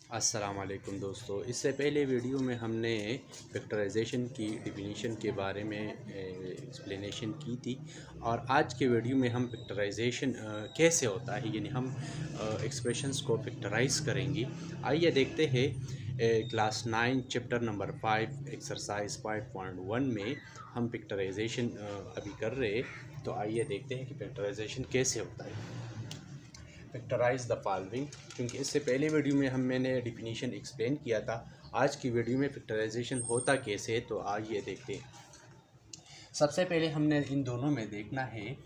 अस्सलाम वालेकुम दोस्तों। इससे पहले वीडियो में हमने फैक्टराइजेशन की डिफिनीशन के बारे में एक्सप्लेनेशन की थी और आज के वीडियो में हम फैक्टराइजेशन कैसे होता है यानी हम एक्सप्रेशंस को फैक्टराइज करेंगे। आइए देखते हैं क्लास 9 चैप्टर नंबर 5 एक्सरसाइज 5.1 में हम फैक्टराइजेशन अभी कर रहे हैं। तो आइए देखते हैं कि फैक्टराइजेशन कैसे होता है। फैक्टराइज द फॉलोइंग, क्योंकि इससे पहले वीडियो में मैंने डिफिनीशन एक्सप्लेन किया था। आज की वीडियो में फैक्टराइजेशन होता कैसे है, तो आइए देखते हैं। सबसे पहले हमने इन दोनों में देखना है,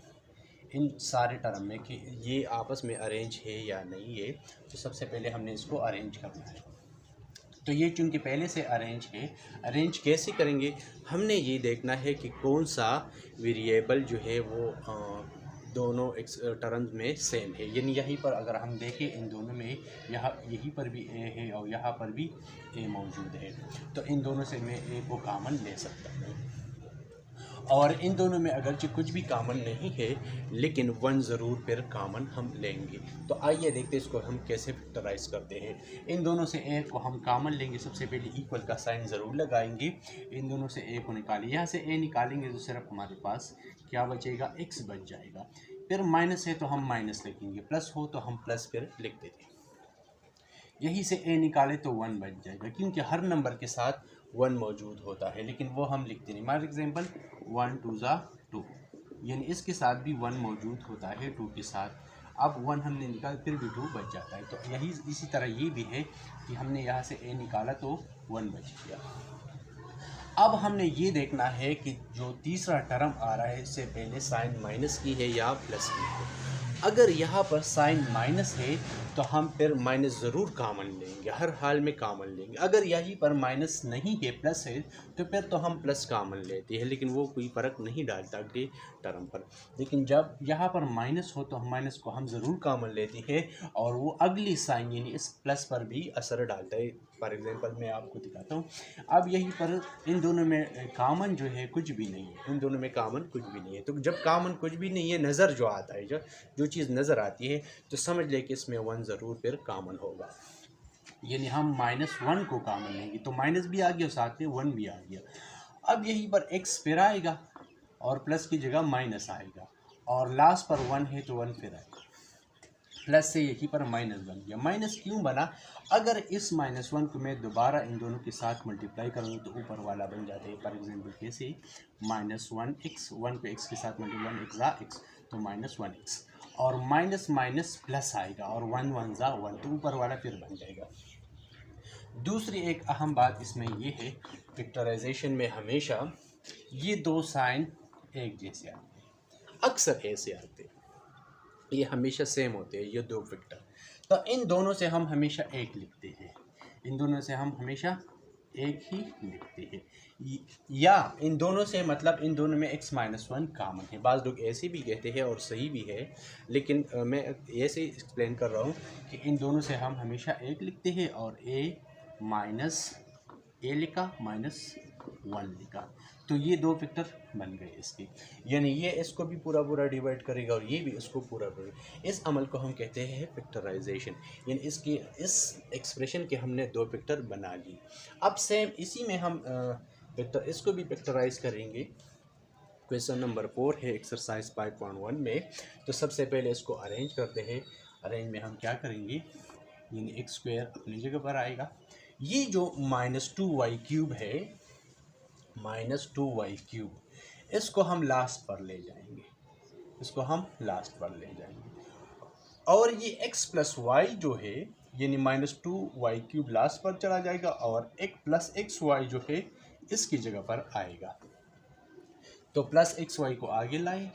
इन सारे टर्म में, कि ये आपस में अरेंज है या नहीं है। तो सबसे पहले हमने इसको अरेंज करना है। तो ये चूँकि पहले से अरेंज है, अरेंज कैसे करेंगे, हमने ये देखना है कि कौन सा वेरिएबल जो है वो दोनों टर्म्स में सेम है। यानी यहीं पर अगर हम देखें इन दोनों में, यहीं पर भी ए है और यहाँ पर भी ए मौजूद है, तो इन दोनों से मैं ए को कॉमन ले सकता हूँ। और इन दोनों में अगरचे कुछ भी कॉमन नहीं है, लेकिन वन ज़रूर फिर कॉमन हम लेंगे। तो आइए देखते हैं इसको हम कैसे फैक्टराइज करते हैं। इन दोनों से ए को हम कॉमन लेंगे। सबसे पहले इक्वल का साइन ज़रूर लगाएंगे। इन दोनों से ए को निकालें, यहाँ से ए निकालेंगे तो सिर्फ हमारे पास क्या बचेगा, एक्स बच जाएगा। फिर माइनस है तो हम माइनस लिखेंगे, प्लस हो तो हम प्लस फिर लिख देंगे। यहीं से ए निकाले तो वन बच जाएगा, क्योंकि हर नंबर के साथ वन मौजूद होता है, लेकिन वो हम लिखते नहीं। फॉर एग्जाम्पल 1 2 ज़ा 2, यानी इसके साथ भी वन मौजूद होता है 2 के साथ। अब वन हमने निकाला फिर भी 2 बच जाता है। तो यही इसी तरह ये भी है कि हमने यहाँ से ए निकाला तो वन बच गया। अब हमने ये देखना है कि जो तीसरा टर्म आ रहा है, इससे पहले साइन माइनस की है या प्लस की है। अगर यहाँ पर साइन माइनस है तो हम फिर माइनस ज़रूर कॉमन लेंगे, हर हाल में कॉमन लेंगे। अगर यहीं पर माइनस नहीं है, प्लस है, तो फिर तो हम प्लस कॉमन लेते हैं, लेकिन वो कोई फ़र्क नहीं डालता अगले टर्म पर। लेकिन जब यहाँ पर माइनस हो तो हम माइनस को हम ज़रूर कॉमन लेते हैं, और वो अगली साइन यानी इस प्लस पर भी असर डालता है। फॉर एग्जांपल मैं आपको दिखाता हूँ। अब यहीं पर इन दोनों में कॉमन जो है कुछ भी नहीं है, इन दोनों में कॉमन कुछ भी नहीं है। तो जब कॉमन कुछ भी नहीं है, नज़र जो आता है, जो चीज़ नज़र आती है, तो समझ ले कि इसमें वन ज़रूर फिर कॉमन होगा। यानी हम -1 को कॉमन लेंगे तो माइनस भी आ गया, साथ में वन भी आ गया। अब यहीं पर एक्स फिर आएगा और प्लस की जगह माइनस आएगा, और लास्ट पर वन है तो वन फिर आएगा। प्लस से यहीं पर माइनस बन गया। माइनस क्यों बना? अगर इस -1 को मैं दोबारा इन दोनों के साथ मल्टीप्लाई करूँ तो ऊपर वाला बन जाता है। फॉर एग्जाम्पल कैसे, -1x, 1 को x के साथ मल्टीप्लाई, x ज़ा x, तो -1x, और माइनस माइनस प्लस आएगा, और 1 1 ज़ा 1, तो ऊपर वाला फिर बन जाएगा। दूसरी एक अहम बात इसमें ये है, फैक्टराइजेशन में हमेशा ये दो साइन एक जैसे आते हैं, अक्सर ऐसे आते हैं, ये हमेशा सेम होते हैं ये दो वेक्टर। तो इन दोनों से हम हमेशा एक लिखते हैं, इन दोनों से हम हमेशा एक ही लिखते हैं, या इन दोनों से मतलब इन दोनों में x-1 कॉमन है। बाज़ लोग ऐसे भी कहते हैं और सही भी है, लेकिन मैं ऐसे एक्सप्लेन कर रहा हूँ कि इन दोनों से हम हमेशा एक लिखते हैं, और a लिखा -1 लिखा, तो ये दो वेक्टर बन गए इसके। यानी ये इसको भी पूरा पूरा डिवाइड करेगा और ये भी इसको पूरा पूरा। इस अमल को हम कहते हैं फैक्टराइजेशन। यानी इसकी इस एक्सप्रेशन के हमने दो वेक्टर बना ली। अब सेम इसी में हम वेक्टर इसको भी फैक्टराइज करेंगे। क्वेश्चन नंबर 4 है एक्सरसाइज 5.1 में। तो सबसे पहले इसको अरेंज करते हैं। अरेंज में हम क्या करेंगे, यानी x² अपनी जगह पर आएगा। ये जो -2y³ है, -2y³, इसको हम लास्ट पर ले जाएंगे, इसको हम लास्ट पर ले जाएंगे। और ये x + y जो है, यानी -2y³ लास्ट पर चला जाएगा, और एक +xy जो है इसकी जगह पर आएगा। तो +xy को आगे लाएं,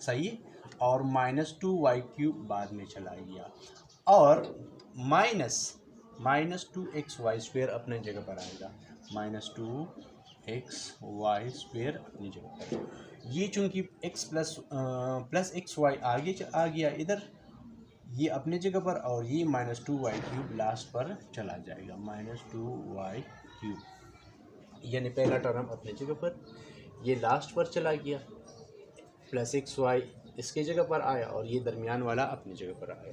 सही है, और -2y³ बाद में चला गया, और -2xy² अपने जगह पर आएगा, -2xy² अपनी जगह पर। ये चूंकि x +xy आगे आ गया इधर, ये अपने जगह पर, और ये -2y³ लास्ट पर चला जाएगा, -2y³, यानी पहला टर्म अपने जगह पर, ये लास्ट पर चला गया, +xy इसके जगह पर आया, और ये दरमियान वाला अपनी जगह पर आया।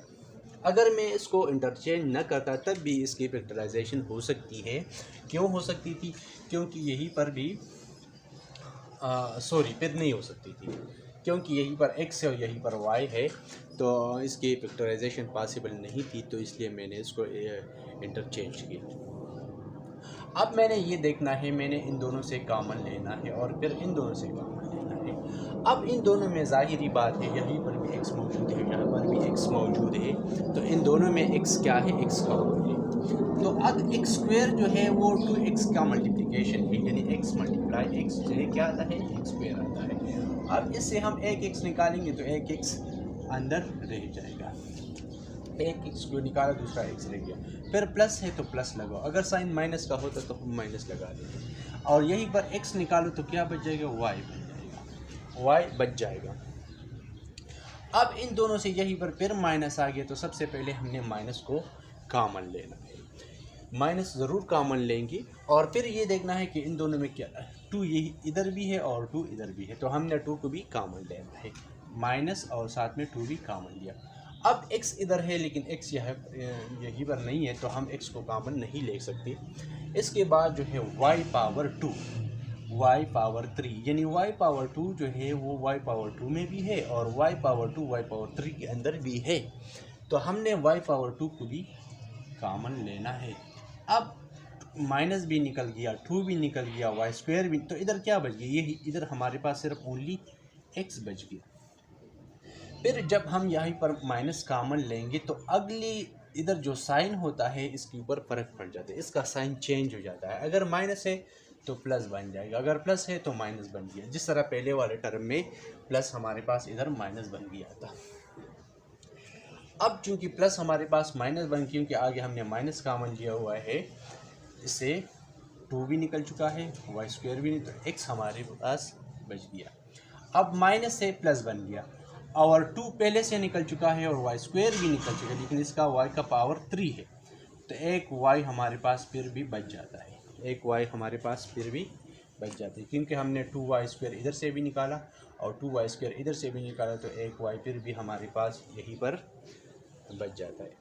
अगर मैं इसको इंटरचेंज न करता तब भी इसकी फैक्टराइजेशन हो सकती है। क्यों हो सकती थी? क्योंकि यहीं पर भी फिर नहीं हो सकती थी, क्योंकि यहीं पर x है और यहीं पर y है, तो इसकी फैक्टराइजेशन पॉसिबल नहीं थी, तो इसलिए मैंने इसको इंटरचेंज किया। अब मैंने ये देखना है, मैंने इन दोनों से कॉमन लेना है और फिर इन दोनों से कॉमन लेना है। अब इन दोनों में ज़ाहिरी बात है, यहीं पर भी x मौजूद है, यहाँ पर भी x मौजूद है, तो इन दोनों में x क्या है? x कॉमन है। तो अब x स्क्वायर जो है वो 2x का मल्टीप्लिकेशन है, यानी x मल्टीप्लाई x जो है क्या आता है? x स्क्वायर आता है। अब इससे हम एक x निकालेंगे तो एक x अंदर रह जाएगा, एक x को निकाला, दूसरा x रह गया। फिर प्लस है तो प्लस लगाओ, अगर साइन माइनस का होता तो हम माइनस लगा देंगे, और यहीं पर x निकालो तो क्या बच जाएगा? y बन जाएगा, y बच जाएगा। अब इन दोनों से यहीं पर फिर माइनस आ गया, तो सबसे पहले हमने माइनस को कॉमन लेना है, माइनस ज़रूर कॉमन लेंगे, और फिर ये देखना है कि इन दोनों में क्या, 2 यही इधर भी है और 2 इधर भी है, तो हमने 2 को भी कॉमन लेना है, माइनस और साथ में 2 भी कॉमन लिया। अब x इधर है लेकिन x यहीं पर नहीं है, तो हम x को कॉमन नहीं ले सकते। इसके बाद जो है y पावर 2, y पावर 3, यानी y पावर 2 जो है वो y पावर 2 में भी है और y पावर 2 y पावर 3 के अंदर भी है, तो हमने y पावर 2 को भी कॉमन लेना है। अब माइनस भी निकल गया, 2 भी निकल गया, y स्क्वायर भी, तो इधर क्या बच गया? यही इधर हमारे पास सिर्फ ओनली x बच गया। फिर जब हम यहाँ पर माइनस कॉमन लेंगे तो अगली इधर जो साइन होता है इसके ऊपर फ़र्क पड़ जाता है, इसका साइन चेंज हो जाता है। अगर माइनस है तो प्लस बन जाएगा, अगर प्लस है तो माइनस बन गया, जिस तरह पहले वाले टर्म में प्लस हमारे पास इधर माइनस बन गया था। अब चूंकि प्लस हमारे पास माइनस बन, क्योंकि आगे हमने माइनस कॉमन लिया हुआ है, इससे 2 भी निकल चुका है, y स्क्वायर भी नहीं, तो x हमारे पास बच गया। अब माइनस से प्लस बन गया और 2 पहले से निकल चुका है और y स्क्वायर भी निकल चुका है, लेकिन इसका y का पावर 3 है, तो एक y हमारे पास फिर भी बच जाता है, एक y हमारे पास फिर भी बच जाती है, क्योंकि हमने 2y स्क्वायर इधर से भी निकाला और 2y स्क्वायर इधर से भी निकाला, तो एक y फिर भी हमारे पास यहीं पर बच जाता है।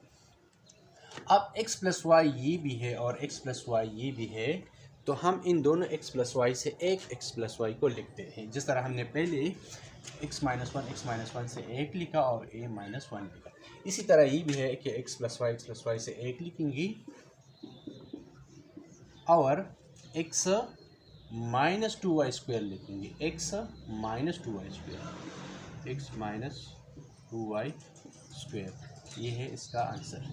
अब x प्लस वाई ये भी है और x प्लस वाई ये भी है, तो हम इन दोनों x प्लस वाई से एक x प्लस वाई को लिखते हैं, जिस तरह हमने पहले x माइनस वन से 1 लिखा और a माइनस 1 लिखा। इसी तरह ये भी है कि x प्लस वाई से 1 लिखेंगे और x माइनस 2y स्क्वायर लिखेंगे, x minus 2y square, x minus 2y square, ये है इसका आंसर।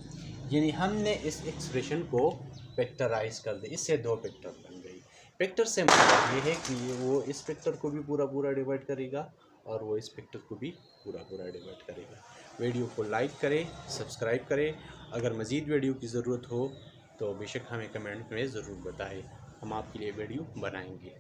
यानी हमने इस एक्सप्रेशन को फैक्टराइज कर दिया, इससे 2 फैक्टर बन गई। फैक्टर से मतलब ये है कि वो इस फैक्टर को भी पूरा डिवाइड करेगा और वो इस फैक्टर को भी पूरा डिवाइड करेगा। वीडियो को लाइक करें, सब्सक्राइब करें। अगर मज़ीद वीडियो की ज़रूरत हो तो बेशक हमें कमेंट में ज़रूर बताएं, हम आपके लिए वीडियो बनाएंगे।